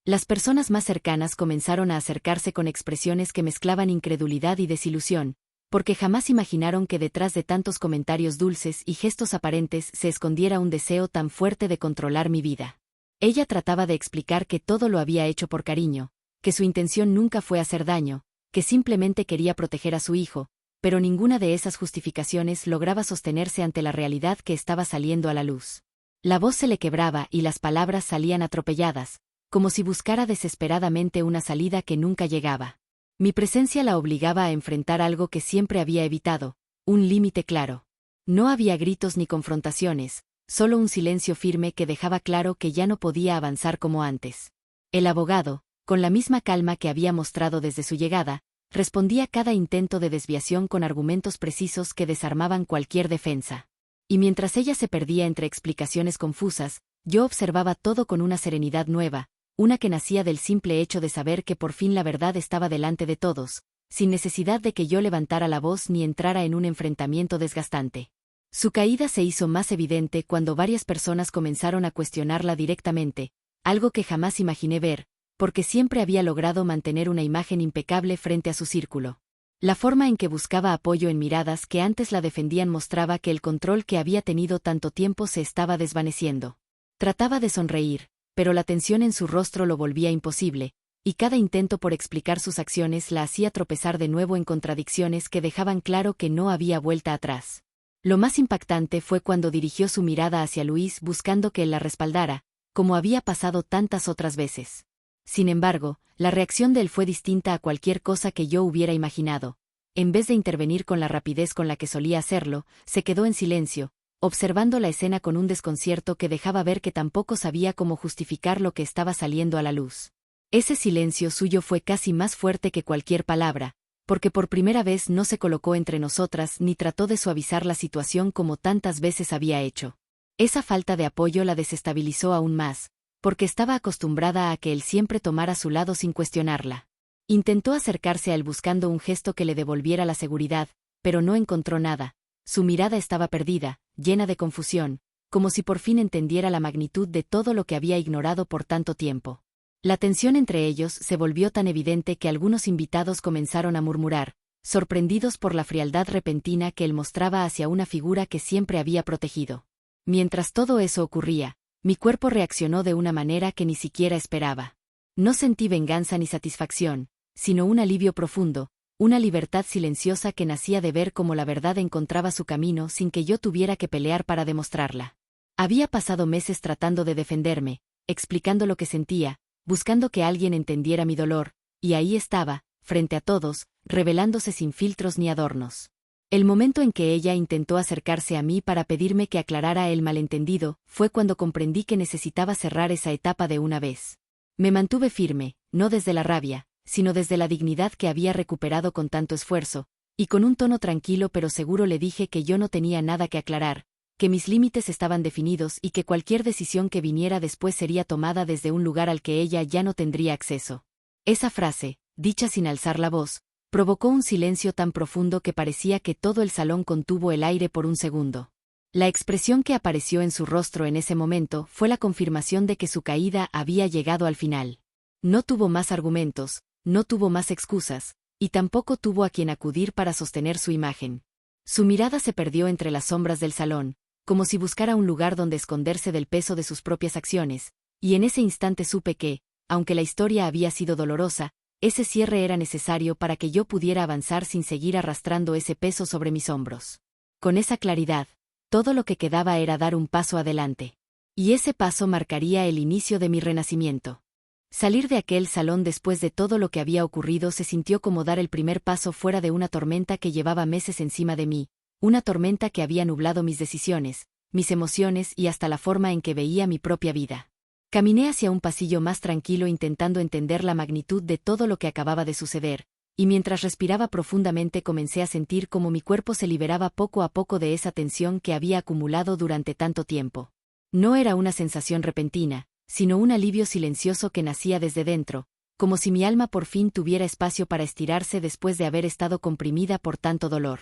Las personas más cercanas comenzaron a acercarse con expresiones que mezclaban incredulidad y desilusión, porque jamás imaginaron que detrás de tantos comentarios dulces y gestos aparentes se escondiera un deseo tan fuerte de controlar mi vida. Ella trataba de explicar que todo lo había hecho por cariño, que su intención nunca fue hacer daño, que simplemente quería proteger a su hijo, pero ninguna de esas justificaciones lograba sostenerse ante la realidad que estaba saliendo a la luz. La voz se le quebraba y las palabras salían atropelladas, como si buscara desesperadamente una salida que nunca llegaba. Mi presencia la obligaba a enfrentar algo que siempre había evitado, un límite claro. No había gritos ni confrontaciones, solo un silencio firme que dejaba claro que ya no podía avanzar como antes. El abogado, con la misma calma que había mostrado desde su llegada, respondía a cada intento de desviación con argumentos precisos que desarmaban cualquier defensa. Y mientras ella se perdía entre explicaciones confusas, yo observaba todo con una serenidad nueva, una que nacía del simple hecho de saber que por fin la verdad estaba delante de todos, sin necesidad de que yo levantara la voz ni entrara en un enfrentamiento desgastante. Su caída se hizo más evidente cuando varias personas comenzaron a cuestionarla directamente, algo que jamás imaginé ver, porque siempre había logrado mantener una imagen impecable frente a su círculo. La forma en que buscaba apoyo en miradas que antes la defendían mostraba que el control que había tenido tanto tiempo se estaba desvaneciendo. Trataba de sonreír, pero la tensión en su rostro lo volvía imposible, y cada intento por explicar sus acciones la hacía tropezar de nuevo en contradicciones que dejaban claro que no había vuelta atrás. Lo más impactante fue cuando dirigió su mirada hacia Luis buscando que él la respaldara, como había pasado tantas otras veces. Sin embargo, la reacción de él fue distinta a cualquier cosa que yo hubiera imaginado. En vez de intervenir con la rapidez con la que solía hacerlo, se quedó en silencio, observando la escena con un desconcierto que dejaba ver que tampoco sabía cómo justificar lo que estaba saliendo a la luz. Ese silencio suyo fue casi más fuerte que cualquier palabra, porque por primera vez no se colocó entre nosotras ni trató de suavizar la situación como tantas veces había hecho. Esa falta de apoyo la desestabilizó aún más, porque estaba acostumbrada a que él siempre tomara su lado sin cuestionarla. Intentó acercarse a él buscando un gesto que le devolviera la seguridad, pero no encontró nada. Su mirada estaba perdida, llena de confusión, como si por fin entendiera la magnitud de todo lo que había ignorado por tanto tiempo. La tensión entre ellos se volvió tan evidente que algunos invitados comenzaron a murmurar, sorprendidos por la frialdad repentina que él mostraba hacia una figura que siempre había protegido. Mientras todo eso ocurría, mi cuerpo reaccionó de una manera que ni siquiera esperaba. No sentí venganza ni satisfacción, sino un alivio profundo, una libertad silenciosa que nacía de ver cómo la verdad encontraba su camino sin que yo tuviera que pelear para demostrarla. Había pasado meses tratando de defenderme, explicando lo que sentía, buscando que alguien entendiera mi dolor, y ahí estaba, frente a todos, revelándose sin filtros ni adornos. El momento en que ella intentó acercarse a mí para pedirme que aclarara el malentendido, fue cuando comprendí que necesitaba cerrar esa etapa de una vez. Me mantuve firme, no desde la rabia, sino desde la dignidad que había recuperado con tanto esfuerzo, y con un tono tranquilo pero seguro le dije que yo no tenía nada que aclarar, que mis límites estaban definidos y que cualquier decisión que viniera después sería tomada desde un lugar al que ella ya no tendría acceso. Esa frase, dicha sin alzar la voz, provocó un silencio tan profundo que parecía que todo el salón contuvo el aire por un segundo. La expresión que apareció en su rostro en ese momento fue la confirmación de que su caída había llegado al final. No tuvo más argumentos, no tuvo más excusas, y tampoco tuvo a quien acudir para sostener su imagen. Su mirada se perdió entre las sombras del salón, como si buscara un lugar donde esconderse del peso de sus propias acciones, y en ese instante supe que, aunque la historia había sido dolorosa, ese cierre era necesario para que yo pudiera avanzar sin seguir arrastrando ese peso sobre mis hombros. Con esa claridad, todo lo que quedaba era dar un paso adelante. Y ese paso marcaría el inicio de mi renacimiento. Salir de aquel salón después de todo lo que había ocurrido se sintió como dar el primer paso fuera de una tormenta que llevaba meses encima de mí, una tormenta que había nublado mis decisiones, mis emociones y hasta la forma en que veía mi propia vida. Caminé hacia un pasillo más tranquilo intentando entender la magnitud de todo lo que acababa de suceder, y mientras respiraba profundamente comencé a sentir cómo mi cuerpo se liberaba poco a poco de esa tensión que había acumulado durante tanto tiempo. No era una sensación repentina, sino un alivio silencioso que nacía desde dentro, como si mi alma por fin tuviera espacio para estirarse después de haber estado comprimida por tanto dolor.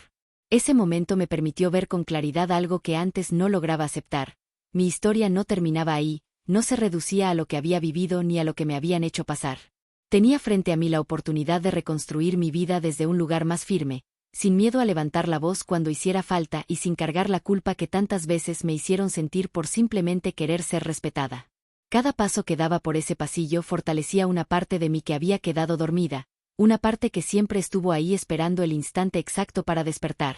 Ese momento me permitió ver con claridad algo que antes no lograba aceptar. Mi historia no terminaba ahí, no se reducía a lo que había vivido ni a lo que me habían hecho pasar. Tenía frente a mí la oportunidad de reconstruir mi vida desde un lugar más firme, sin miedo a levantar la voz cuando hiciera falta y sin cargar la culpa que tantas veces me hicieron sentir por simplemente querer ser respetada. Cada paso que daba por ese pasillo fortalecía una parte de mí que había quedado dormida, una parte que siempre estuvo ahí esperando el instante exacto para despertar.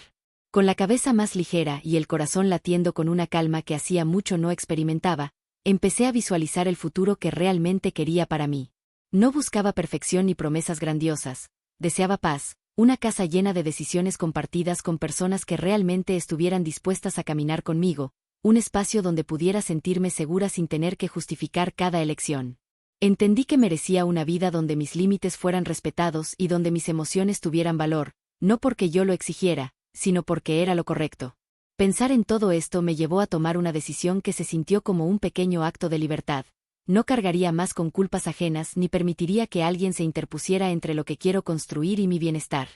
Con la cabeza más ligera y el corazón latiendo con una calma que hacía mucho no experimentaba, empecé a visualizar el futuro que realmente quería para mí. No buscaba perfección ni promesas grandiosas, deseaba paz, una casa llena de decisiones compartidas con personas que realmente estuvieran dispuestas a caminar conmigo, un espacio donde pudiera sentirme segura sin tener que justificar cada elección. Entendí que merecía una vida donde mis límites fueran respetados y donde mis emociones tuvieran valor, no porque yo lo exigiera, sino porque era lo correcto. Pensar en todo esto me llevó a tomar una decisión que se sintió como un pequeño acto de libertad. No cargaría más con culpas ajenas ni permitiría que alguien se interpusiera entre lo que quiero construir y mi bienestar.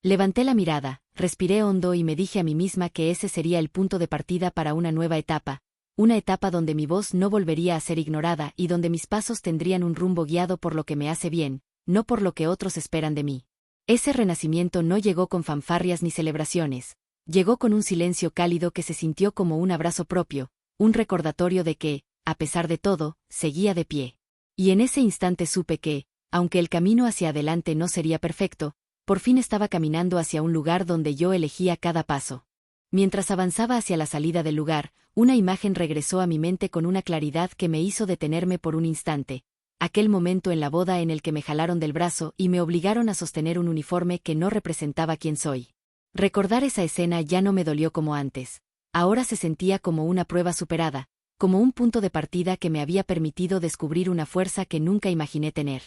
Levanté la mirada, respiré hondo y me dije a mí misma que ese sería el punto de partida para una nueva etapa, una etapa donde mi voz no volvería a ser ignorada y donde mis pasos tendrían un rumbo guiado por lo que me hace bien, no por lo que otros esperan de mí. Ese renacimiento no llegó con fanfarrias ni celebraciones, llegó con un silencio cálido que se sintió como un abrazo propio, un recordatorio de que, a pesar de todo, seguía de pie. Y en ese instante supe que, aunque el camino hacia adelante no sería perfecto, por fin estaba caminando hacia un lugar donde yo elegía cada paso. Mientras avanzaba hacia la salida del lugar, una imagen regresó a mi mente con una claridad que me hizo detenerme por un instante. Aquel momento en la boda en el que me jalaron del brazo y me obligaron a sostener un uniforme que no representaba quién soy. Recordar esa escena ya no me dolió como antes. Ahora se sentía como una prueba superada, como un punto de partida que me había permitido descubrir una fuerza que nunca imaginé tener.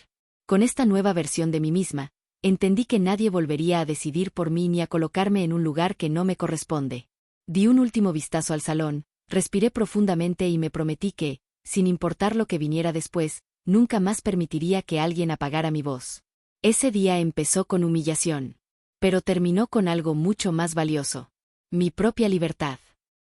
Con esta nueva versión de mí misma, entendí que nadie volvería a decidir por mí ni a colocarme en un lugar que no me corresponde. Di un último vistazo al salón, respiré profundamente y me prometí que, sin importar lo que viniera después, nunca más permitiría que alguien apagara mi voz. Ese día empezó con humillación, pero terminó con algo mucho más valioso: mi propia libertad.